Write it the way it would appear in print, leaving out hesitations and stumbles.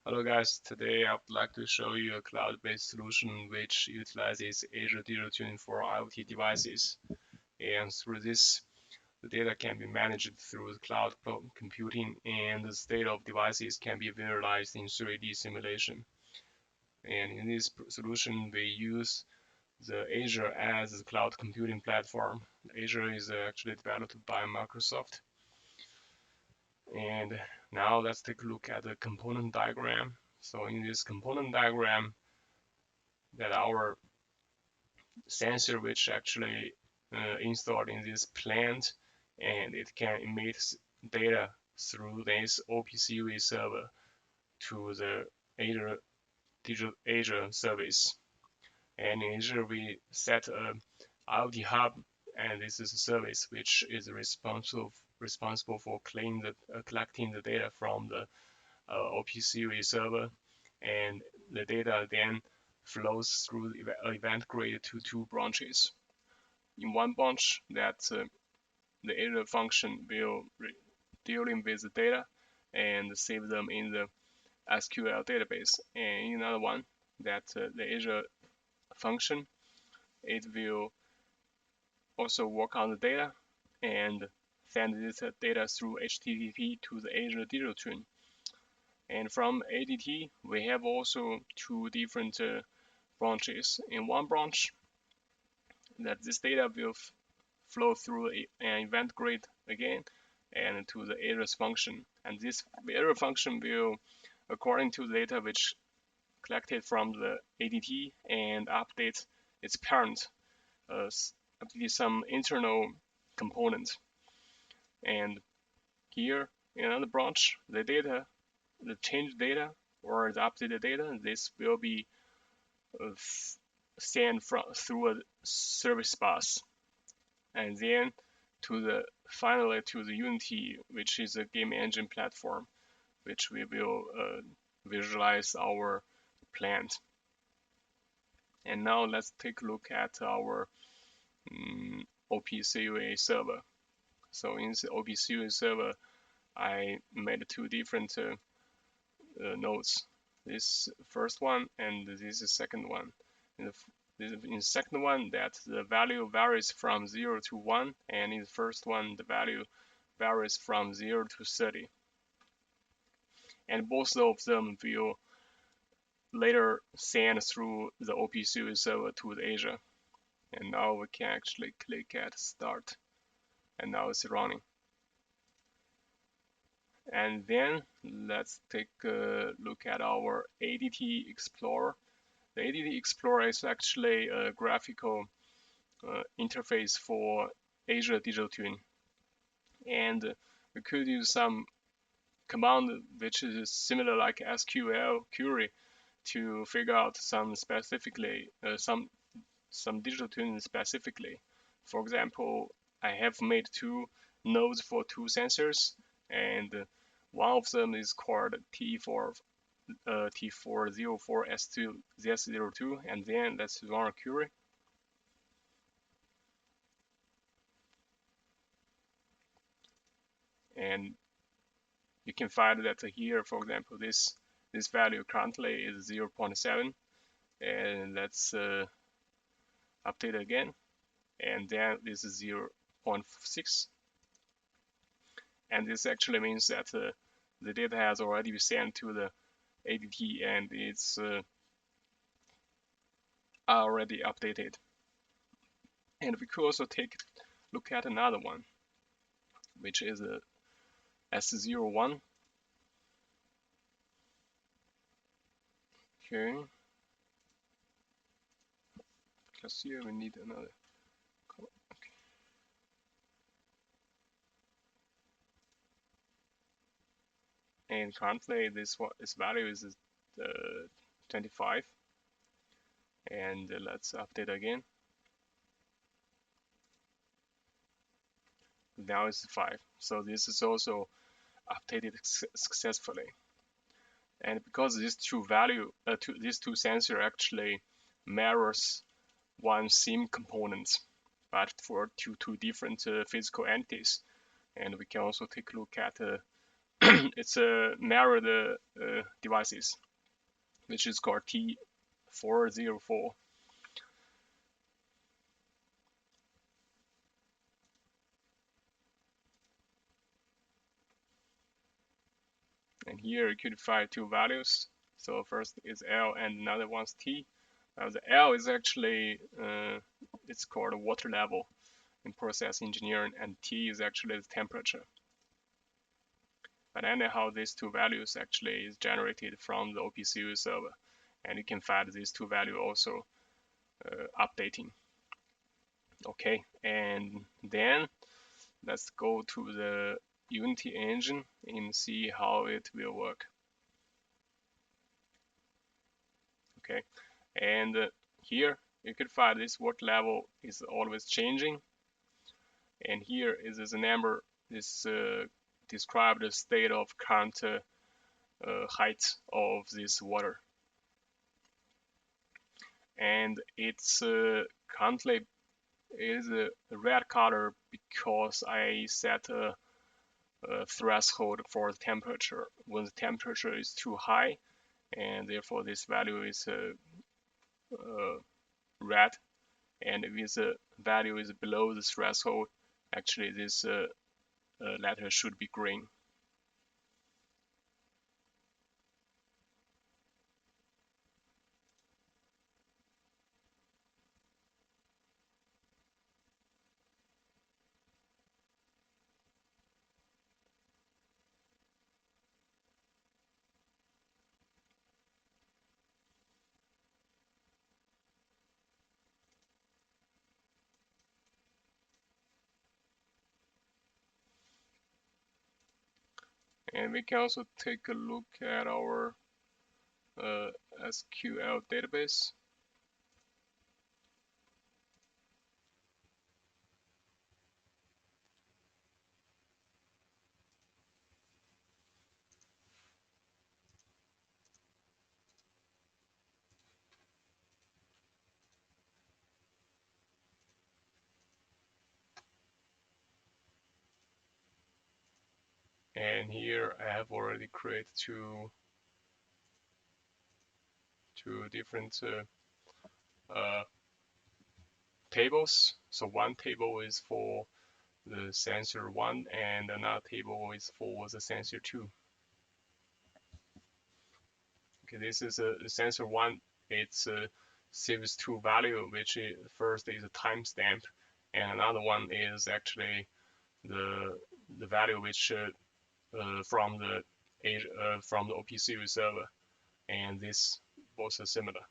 Hello guys, today I would like to show you a cloud-based solution which utilizes Azure Digital Twin for IoT devices. And through this, the data can be managed through the cloud computing and the state of devices can be visualized in 3D simulation. And in this solution, we use the Azure as a cloud computing platform. Azure is actually developed by Microsoft. And now let's take a look at the component diagram. So in this component diagram, that our sensor which actually installed in this plant, and it can emit data through this OPCUE server to the Azure service. And in Azure we set a IoT hub, and this is a service which is responsible for collecting the data from the OPCUE server, and the data then flows through the event grid to two branches. In one branch, that the Azure function will dealing with the data and save them in the SQL database. And in another one, that the Azure function, it will also work on the data and send this data through HTTP to the Azure Digital Twin. And from ADT, we have also two different branches. In one branch, that this data will flow through an event grid again and to the Azure function. And this Azure function will, according to the data which collected from the ADT, and update its parent, update some internal component. And here in another branch, the data, the changed data or the updated data, this will be sent through a service bus, and then finally to the Unity, which is a game engine platform, which we will visualize our plant. And now let's take a look at our OPCUA server. So in the OPCUA server, I made two different nodes. This first one and this is the second one. In the second one, that the value varies from 0 to 1, and in the first one, the value varies from 0 to 30. And both of them will later send through the OPCUE server to the Azure. And now we can actually click at start, and now it's running. And then let's take a look at our ADT Explorer. The ADT Explorer is actually a graphical interface for Azure Digital Twin. And we could use some command which is similar like SQL query to figure out some digital twin specifically. For example, I have made two nodes for two sensors, and one of them is called T404S2Z02, and then let's run a query. And you can find that here, for example, this value currently is 0.7, and let's update again, and then this is 0.6, and this actually means that the data has already been sent to the ADT and it's already updated. And we could also take a look at another one, which is a S01. Okay, because here we need another. Okay. And currently this value is 25, and let's update again. Now it's 5. So this is also updated successfully. And because these two sensor actually mirrors one SIM component, but for two different physical entities. And we can also take a look at it's a mirrored devices, which is called T404. And here you could find two values. So first is L and another one's T. The L is actually it's called water level in process engineering, and T is actually the temperature. But anyhow, these two values actually is generated from the OPCU server, and you can find these two values also updating. Okay, and then let's go to the Unity engine and see how it will work. Okay, and here you can find this water level is always changing, and here is the number. This describe the state of current height of this water, and it's currently is a red color because I set a threshold for the temperature. When the temperature is too high, and therefore this value is red, and if the value is below the threshold, actually this letter should be green. And we can also take a look at our SQL database. And here I have already created two different tables. So one table is for the sensor 1 and another table is for the sensor 2. Okay, this is a sensor 1. It's saves two value, which is, first is a timestamp, and another one is actually the value which from the OPCU server, and this both are similar.